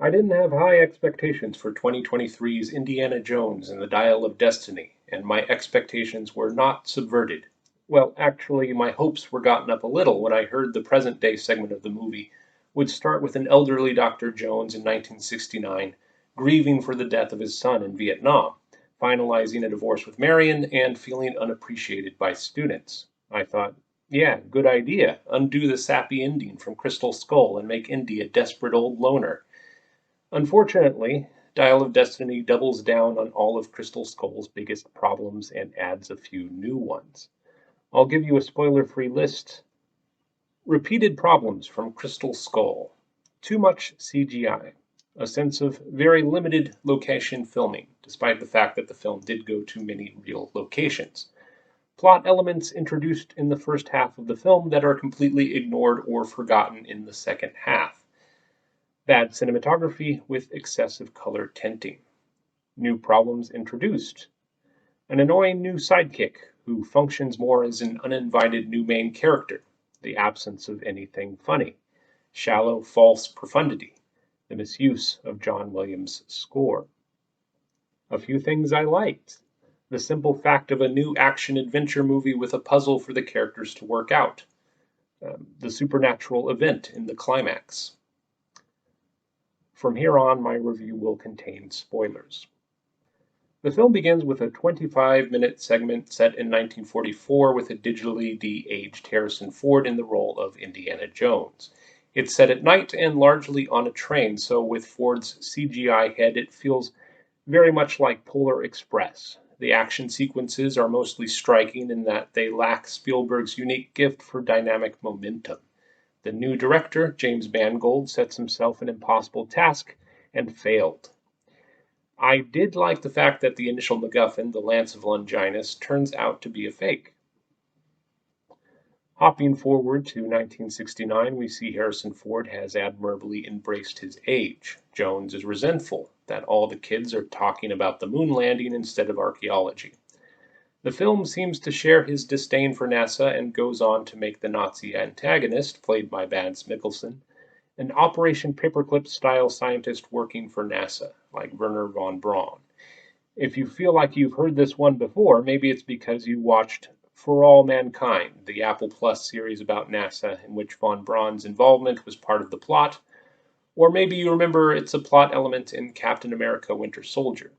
I didn't have high expectations for 2023's Indiana Jones and the Dial of Destiny, and my expectations were not subverted. Well, actually, my hopes were gotten up a little when I heard the present day segment of the movie would start with an elderly Dr. Jones in 1969 grieving for the death of his son in Vietnam, finalizing a divorce with Marion, and feeling unappreciated by students. I thought, yeah, good idea. Undo the sappy ending from Crystal Skull and make Indy a desperate old loner. Unfortunately, Dial of Destiny doubles down on all of Crystal Skull's biggest problems and adds a few new ones. I'll give you a spoiler-free list. Repeated problems from Crystal Skull. Too much CGI. A sense of very limited location filming, despite the fact that the film did go to many real locations. Plot elements introduced in the first half of the film that are completely ignored or forgotten in the second half. Bad cinematography with excessive color tinting. New problems introduced. An annoying new sidekick who functions more as an uninvited new main character. The absence of anything funny. Shallow, false profundity. The misuse of John Williams' score. A few things I liked. The simple fact of a new action-adventure movie with a puzzle for the characters to work out. The supernatural event in the climax. From here on, my review will contain spoilers. The film begins with a 25-minute segment set in 1944 with a digitally de-aged Harrison Ford in the role of Indiana Jones. It's set at night and largely on a train, so with Ford's CGI head it feels very much like Polar Express. The action sequences are mostly striking in that they lack Spielberg's unique gift for dynamic momentum. The new director, James Mangold, sets himself an impossible task and failed. I did like the fact that the initial MacGuffin, the Lance of Longinus, turns out to be a fake. Hopping forward to 1969, we see Harrison Ford has admirably embraced his age. Jones is resentful that all the kids are talking about the moon landing instead of archaeology. The film seems to share his disdain for NASA and goes on to make the Nazi antagonist, played by Mads Mikkelsen, an Operation Paperclip-style scientist working for NASA, like Werner von Braun. If you feel like you've heard this one before, maybe it's because you watched For All Mankind, the Apple Plus series about NASA, in which von Braun's involvement was part of the plot, or maybe you remember it's a plot element in Captain America: Winter Soldier.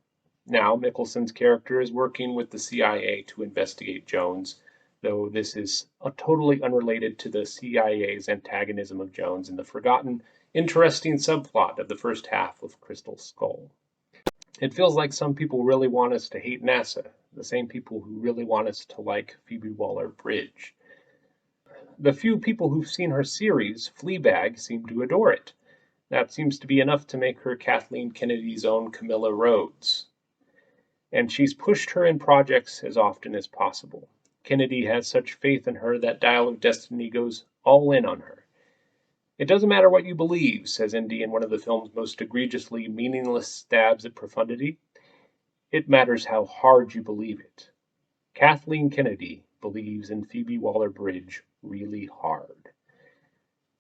Now, Mikkelsen's character is working with the CIA to investigate Jones, though this is totally unrelated to the CIA's antagonism of Jones in the forgotten, interesting subplot of the first half of Crystal Skull. It feels like some people really want us to hate NASA, the same people who really want us to like Phoebe Waller-Bridge. The few people who've seen her series, Fleabag, seem to adore it. That seems to be enough to make her Kathleen Kennedy's own Camilla Rhodes. And she's pushed her in projects as often as possible. Kennedy has such faith in her that Dial of Destiny goes all in on her. It doesn't matter what you believe, says Indy in one of the film's most egregiously meaningless stabs at profundity. It matters how hard you believe it. Kathleen Kennedy believes in Phoebe Waller-Bridge really hard.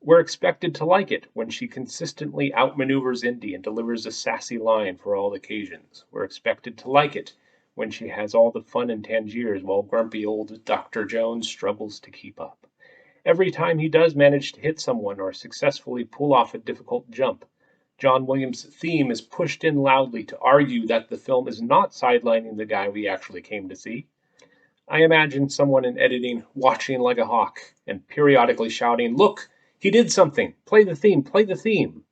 We're expected to like it when she consistently outmaneuvers Indy and delivers a sassy line for all occasions. We're expected to like it when she has all the fun in Tangiers while grumpy old Dr. Jones struggles to keep up. Every time he does manage to hit someone or successfully pull off a difficult jump, John Williams' theme is pushed in loudly to argue that the film is not sidelining the guy we actually came to see. I imagine someone in editing watching like a hawk and periodically shouting, "Look! He did something! Play the theme! Play the theme!"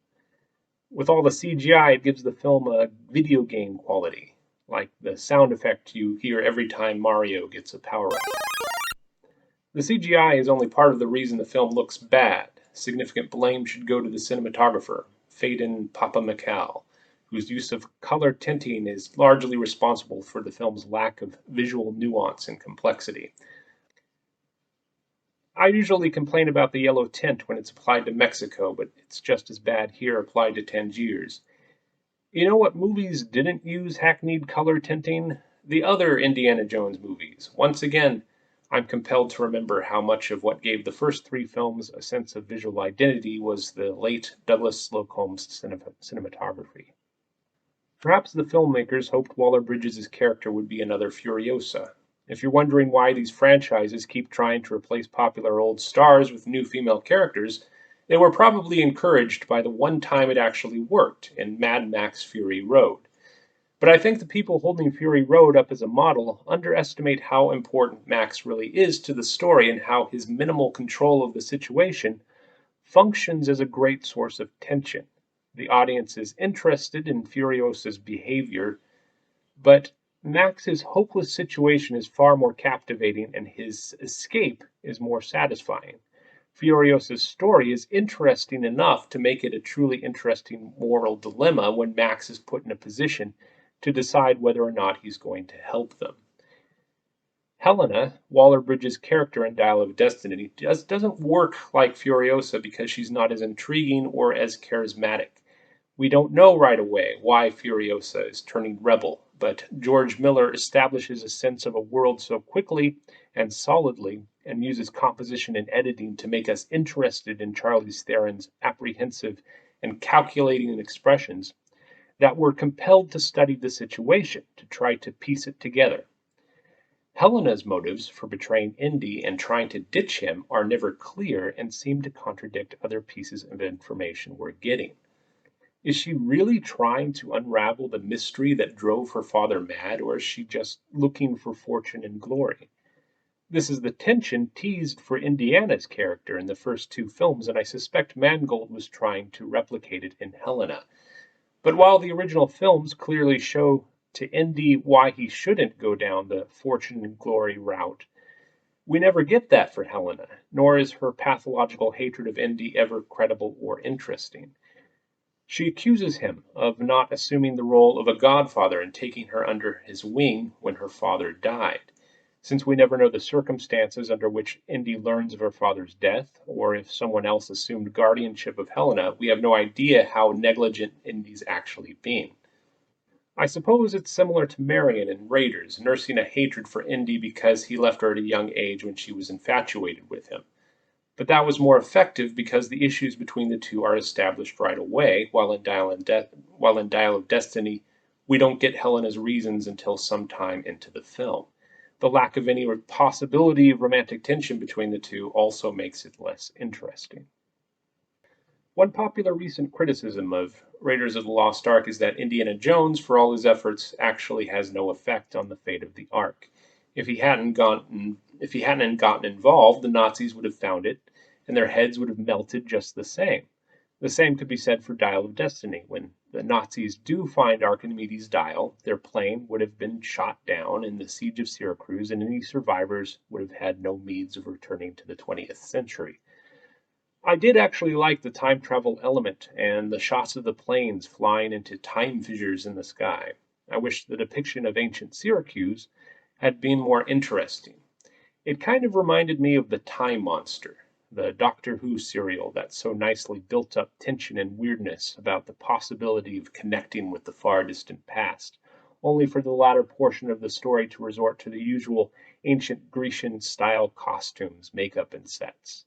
With all the CGI, it gives the film a video game quality, like the sound effect you hear every time Mario gets a power-up. The CGI is only part of the reason the film looks bad. Significant blame should go to the cinematographer, Phaedon Papamikal, whose use of color tinting is largely responsible for the film's lack of visual nuance and complexity. I usually complain about the yellow tint when it's applied to Mexico, but it's just as bad here applied to Tangiers. You know what movies didn't use hackneyed color tinting? The other Indiana Jones movies. Once again, I'm compelled to remember how much of what gave the first three films a sense of visual identity was the late Douglas Slocum's cinematography. Perhaps the filmmakers hoped Waller-Bridges' character would be another Furiosa. If you're wondering why these franchises keep trying to replace popular old stars with new female characters, they were probably encouraged by the one time it actually worked in Mad Max Fury Road. But I think the people holding Fury Road up as a model underestimate how important Max really is to the story and how his minimal control of the situation functions as a great source of tension. The audience is interested in Furiosa's behavior, but Max's hopeless situation is far more captivating and his escape is more satisfying. Furiosa's story is interesting enough to make it a truly interesting moral dilemma when Max is put in a position to decide whether or not he's going to help them. Helena, Waller-Bridges' character in Dial of Destiny, doesn't work like Furiosa because she's not as intriguing or as charismatic. We don't know right away why Furiosa is turning rebel, but George Miller establishes a sense of a world so quickly and solidly and uses composition and editing to make us interested in Charlize Theron's apprehensive and calculating expressions that we're compelled to study the situation to try to piece it together. Helena's motives for betraying Indy and trying to ditch him are never clear and seem to contradict other pieces of information we're getting. Is she really trying to unravel the mystery that drove her father mad, or is she just looking for fortune and glory? This is the tension teased for Indiana's character in the first two films, and I suspect Mangold was trying to replicate it in Helena. But while the original films clearly show to Indy why he shouldn't go down the fortune and glory route, we never get that for Helena, nor is her pathological hatred of Indy ever credible or interesting. She accuses him of not assuming the role of a godfather and taking her under his wing when her father died. Since we never know the circumstances under which Indy learns of her father's death, or if someone else assumed guardianship of Helena, we have no idea how negligent Indy's actually being. I suppose it's similar to Marion in Raiders, nursing a hatred for Indy because he left her at a young age when she was infatuated with him. But that was more effective because the issues between the two are established right away, while in Dial of Destiny, we don't get Helena's reasons until some time into the film. The lack of any possibility of romantic tension between the two also makes it less interesting. One popular recent criticism of Raiders of the Lost Ark is that Indiana Jones, for all his efforts, actually has no effect on the fate of the Ark. If he hadn't gotten involved, the Nazis would have found it, and their heads would have melted just the same. The same could be said for Dial of Destiny. When the Nazis do find Archimedes' dial, their plane would have been shot down in the siege of Syracuse, and any survivors would have had no means of returning to the 20th century. I did actually like the time travel element and the shots of the planes flying into time fissures in the sky. I wish the depiction of ancient Syracuse had been more interesting. It kind of reminded me of the Time Monster, the Doctor Who serial that so nicely built up tension and weirdness about the possibility of connecting with the far distant past, only for the latter portion of the story to resort to the usual ancient Grecian style costumes, makeup, and sets.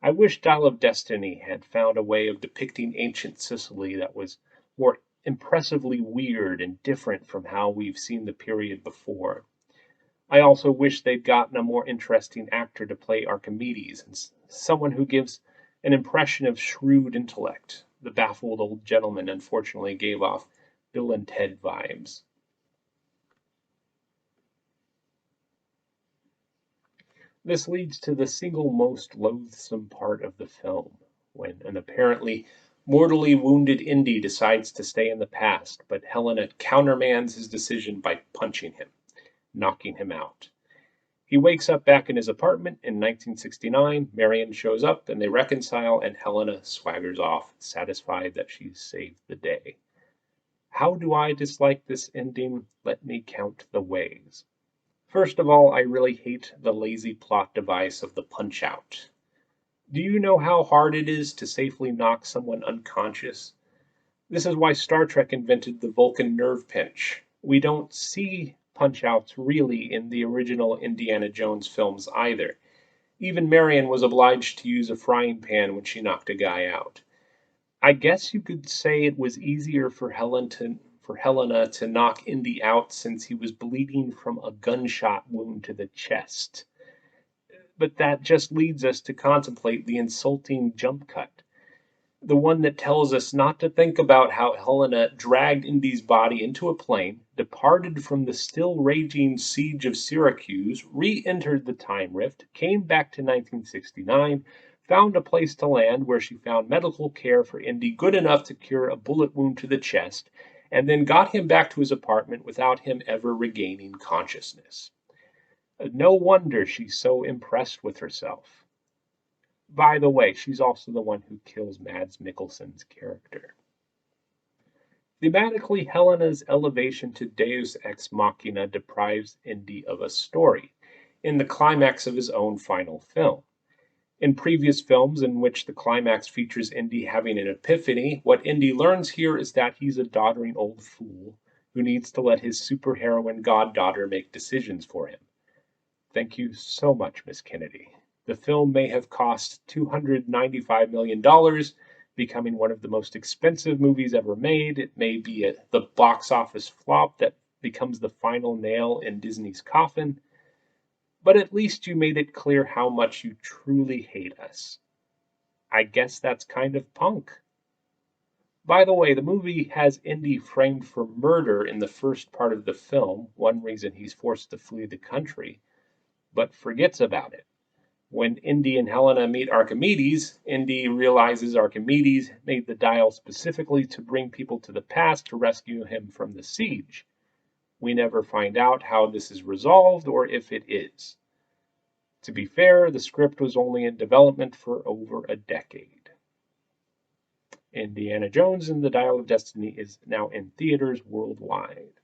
I wish Dial of Destiny had found a way of depicting ancient Sicily that was more impressively weird and different from how we've seen the period before. I also wish they'd gotten a more interesting actor to play Archimedes, and someone who gives an impression of shrewd intellect. The baffled old gentleman unfortunately gave off Bill and Ted vibes. This leads to the single most loathsome part of the film, when an apparently mortally wounded Indy decides to stay in the past, but Helena countermands his decision by punching him, knocking him out. He wakes up back in his apartment in 1969, Marion shows up, and they reconcile, and Helena swaggers off, satisfied that she's saved the day. How do I dislike this ending? Let me count the ways. First of all, I really hate the lazy plot device of the punch-out. Do you know how hard it is to safely knock someone unconscious? This is why Star Trek invented the Vulcan nerve pinch. We don't see punch-outs really in the original Indiana Jones films either. Even Marion was obliged to use a frying pan when she knocked a guy out. I guess you could say it was easier for Helena to knock Indy out since he was bleeding from a gunshot wound to the chest. But that just leads us to contemplate the insulting jump cut, the one that tells us not to think about how Helena dragged Indy's body into a plane, departed from the still raging siege of Syracuse, re entered the time rift, came back to 1969, found a place to land where she found medical care for Indy good enough to cure a bullet wound to the chest, and then got him back to his apartment without him ever regaining consciousness. No wonder she's so impressed with herself. By the way, she's also the one who kills Mads Mikkelsen's character. Thematically, Helena's elevation to deus ex machina deprives Indy of a story in the climax of his own final film. In previous films in which the climax features Indy having an epiphany, what Indy learns here is that he's a doddering old fool who needs to let his superheroine goddaughter make decisions for him. Thank you so much, Miss Kennedy. The film may have cost $295 million, becoming one of the most expensive movies ever made. It may be the box office flop that becomes the final nail in Disney's coffin. But at least you made it clear how much you truly hate us. I guess that's kind of punk. By the way, the movie has Indy framed for murder in the first part of the film, one reason he's forced to flee the country, but forgets about it. When Indy and Helena meet Archimedes, Indy realizes Archimedes made the dial specifically to bring people to the past to rescue him from the siege. We never find out how this is resolved or if it is. To be fair, the script was only in development for over a decade. Indiana Jones and the Dial of Destiny is now in theaters worldwide.